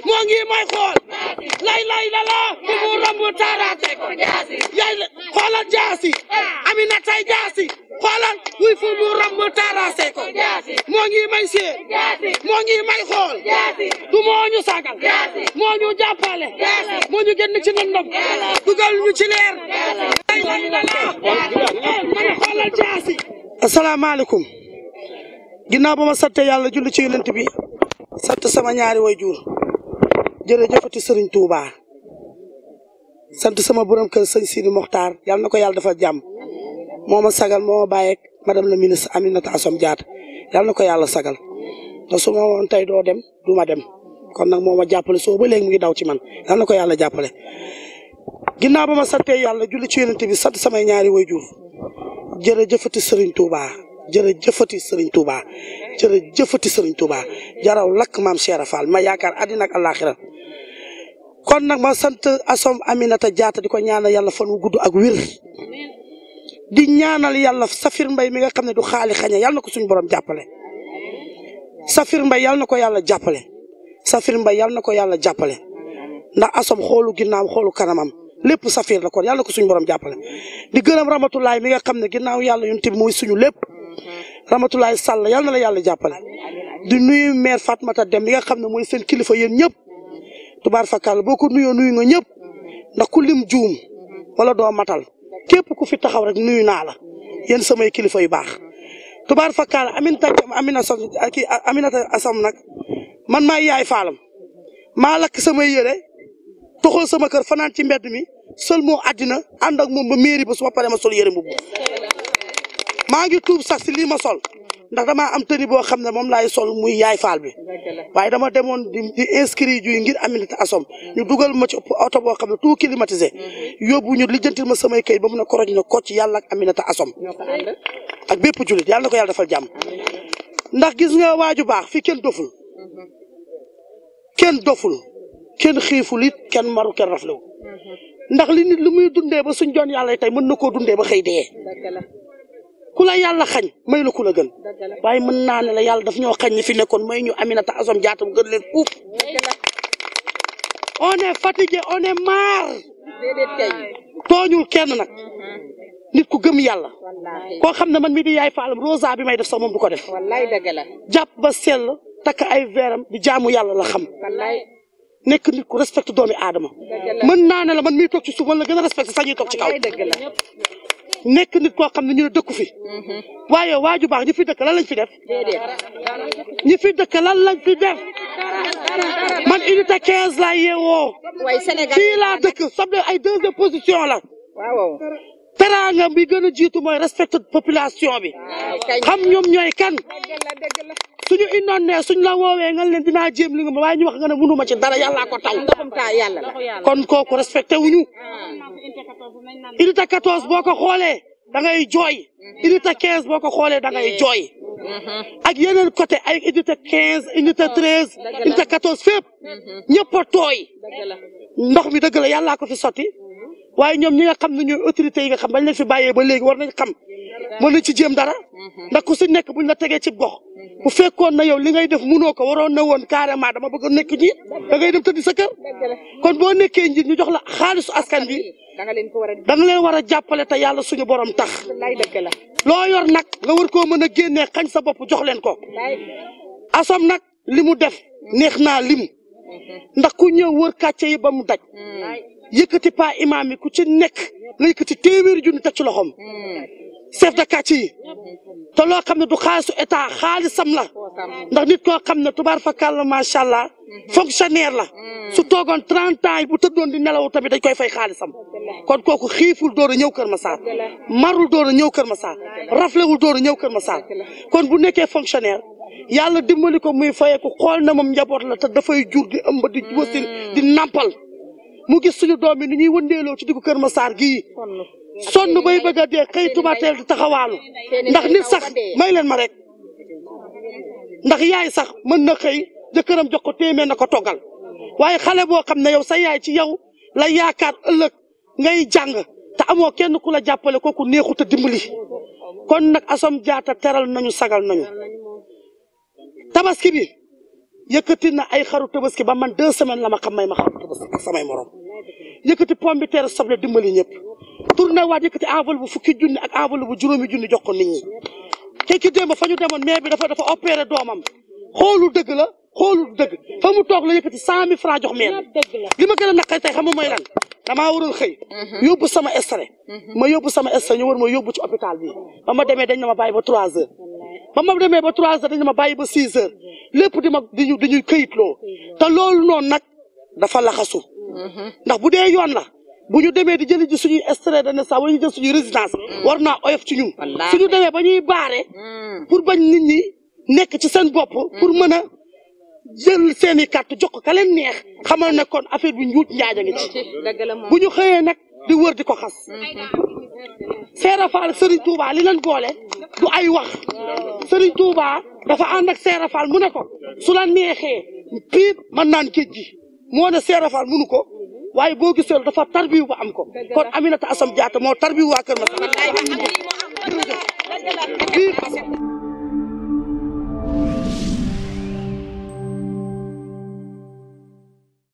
moo ngi may xool lay la fu mu romb taaraate ko yaay xoolal jaasi Aminata jaasi xoolal wuy fu mu romb taaraate ko moo ngi may seet moo ngi may xool du moo ñu sagal moo ñu jàppale moo ñu génn ci lëndëm dugal ñu ci leer lay la man xoolal jaasi. asalaamaaleykum ginnaaw ba ma sant yàlla julli ci yonent bi sant sama ñaari waajur jërëjëfati Serigne Touba sant sama borom kër sëñ Sidi Mokhtar yàlla na ko yàlla defal jàmm moo ma sagal moo ma bàyyeeg madame la ministre Aminata Assome Diatta yàlla na ko yàlla sagal te su ma woon tey doo dem du ma dem kon nag moo ma jàppale soo ba léegi mu ngi daw ci man yàlla na ko yàlla jàppale. ginnaaw ba ma santee yàlla julli ci yonent bi sant samay ñaari waajur jërëjëfati Serigne Touba jërëjëfati Serigne Touba jërëjëfati Serigne Touba jaraw lakk maam Cheikh Fall ma yaakaar àddina ak àllaaxira kon nag ma sant Assome Aminata Diatta di ko ñaanal yàlla fan wu gudd ak wir di ñaanal yàlla Safir Mbaye mi nga xam ne du xaali xaña yàlla na ko suñu borom jàppale Safir Mbaye yàlla na ko yàlla jàppale Safir Mbaye yàlla na ko yàlla jàppale ndax Assome xoolu ginnaaw xoolu kanamam lépp Safir la kon yàlla na ko suñu borom jàppale di gërëm Ramatulaay mi nga xam ne ginnaaw yàlla yonent bi mooy suñu lépp Ramatulaay Sall yàlla na la yàlla jàppale di nuyu maire Fatmata Dem mi nga xam ne mooy seen kilifa yéen ñëpp tubaar fakal boo ko nuyoo nuyu nga ñëpp ndax ku lim juum wala doo matal képp ku fi taxaw rek nuyu naa la yéen samay kilifa yu baax tubaar fakal Aminata Assome nag man maay yaay faalam maa lakk samay yére toxal sama kër fanaan ci mbedd mi sol moo àddina ànd ak moom ba mairie ba su ma paree ma sol yére mbubb maa ngi tuub sax si lii ma sol ndax damaa am tëni boo xam ne moom laay sol muy yaay faal bi waaye dama demoon di inscrit ju ngir Aminata Assome ñu dugal ma ci oto boo xam ne tout climatisé yóbbu ñu lijjantil ma samay kayit ba mun a koroj na ko ci yàlla ak Aminata Assome ak bépp jullit yàlla na ko yàlla defal jàmm ndax gis nga waaju baax fi kenn doful kenn xiiful it kenn maru kenn raflewu ndax li nit lu muy dundee ba suñ joon yàlla tey mën na koo dundee ba xëy dee ku la yàlla xañ may la ku la gën waaye mën naa ne la yàlla daf ñoo xañ ñi fi nekkoon may ñu Aminata Assome Diatta mu gën leen fuuf on est fatigué on est marre tooñul kenn nag nit ku gëm yàlla koo xam ne man mi di yaay faalam rosa bi may def sax moom du ko def jàpp ba sell takk ay veeram di jaamu yàlla la xam nekk nit ku respecté doomi aadama mën naa ne la man miy toog ci suuf man la gën a respecté sax ñuy toog ci kaw nekk nit koo xam ne ñu ne dëkku fi waaye waaju baax ñi fi dëkk lan lañ fi def ñi fi dëkk lan lañ fi def man unité 15 laa yeewoo fii laa dëkk soble ay deuxième position la teraanga bi gën a jiitu mooy respecté population bi xam ñoom ñooy kan suñu indoon ne suñ la woowee nga leen dinaa jéem li nga ma waaye ñu wax nga ne mënuma ci dara yàllaa ko taw kon kooku respecté wuñu unité 14 boo ko xoolee da ngay jooy unité 15 boo ko xoolee da ngay jooy ak yeneen côté ay unité 15 unité 13 unité 14 fépp ñëpp a tooy ndox mi dëgg la yàllaa ko fi sotti waaye ñoom ñi nga xam ne ñooy autorités yi nga xam bañ leen fi bàyyee ba léegi war nañ xam mën nañ ci jéem dara ndax ku si nekk buñ la tegee ci gox bu fekkoon na yow li ngay def munoo ko waroon na woon carrément dama bëgg a nekk njiit da ngay dem tëddi sa kër kon boo nekkee njiit ñu jox la xaalisu askan bi da nga leen war a jàppale te yàlla suñu borom tax loo yor nag nga war koo mën a génnee xañ sa bopp jox leen ko Assome nag li mu def neex naa lim ndax ku ñëw wër kàcce yi ba mu daj yëkkati pa imam yi ku ci nekk nga yëkkati téeméeri junni teg ci loxoom chef de quartier yi te loo xam ne du xaalisu état xaalisam la ndax nit koo xam ne tubaar fakal la macha allah fonctionnaire la su toogoon 30 ans yi bu tëddoon di nelaw tamit dañ koy fay xaalisam kon kooku xiiful door a ñëw Kër Massar marul door a ñëw Kër Massar raflewul door a ñëw Kër Massar kon bu nekkee fonctionnaire yàlla dimbali ko muy fayeeku xool na moom njaboot la te dafay jur di ëmb di wasin di nampal mu gis suñu doom yi ni ñuy wëndeeloo ci diggu Kër Massar gii sonn bay bëgg a dee xëy tubateel di taxawaalu ndax nit sax may leen ma rek ndax yaay sax mën na xëy jëkkëram jox ko téeméer na ko toggal waaye xale boo xam ne yow sa yaay ci yow la yaakaar ëllëg ngay jàng te amoo kenn ku la jàppale kooku neexut a dimbali kon nag Assome Diatta teral nañu sagal nañu tabaski bi yëkkati na ay xaru tabaski ba man 2 semaines la ma xam may ma xaru tabaski ak samay morom yëkkati pomme de terre soble dimbali ñëpp tourné waat yëkkati enveloppe bu fukki junni ak enveloppe bu juróomi junni jox ko nit ñi kii démb fa ñu demoon mais bi dafa opéré doomam xoolu dëgg la xoolu dëgg fa mu toog la yëkkati 100 000 francs jox meen li ma gën a naqari tey xam nga mooy lan damaa waroon xëy yóbbu sama extrait ma yóbbu sama extrait ñu war ma yóbbu ci hôpital bi ba ma demee dañ na ma bàyyi ba 3 heures ba ma demee ba 3 heures dañ na ma bàyyi ba 6 heures lépp diñuy këyitloo te loolu noonu nag dafa laxasu ndax bu dee yoon la bu ñu demee di jëli ji suñuy extrait de naissance wala ñu jël suñuy résidence war naa oyof ci ñun suñu demee ba ñuy baare pour bañ nit ñi nekk ci seen bopp pour mën a jël seeni carte jox ko ka leen neex xamal ne kon affaire bi njuut njaaja ngi ci bu ñu xëyee nag di wër di ko xas Seera Fall Serigne Touba li leen boole du ay wax Serigne Touba dafa ànd ak Seera Fall mu ne ko su la neexee piip mën naan géej gi moo ne Seera Fall munu ko waaye boo gisee dafa tarbiw ba am ko kon Aminata Assome Diatta moo tarbiw waa Kër Masar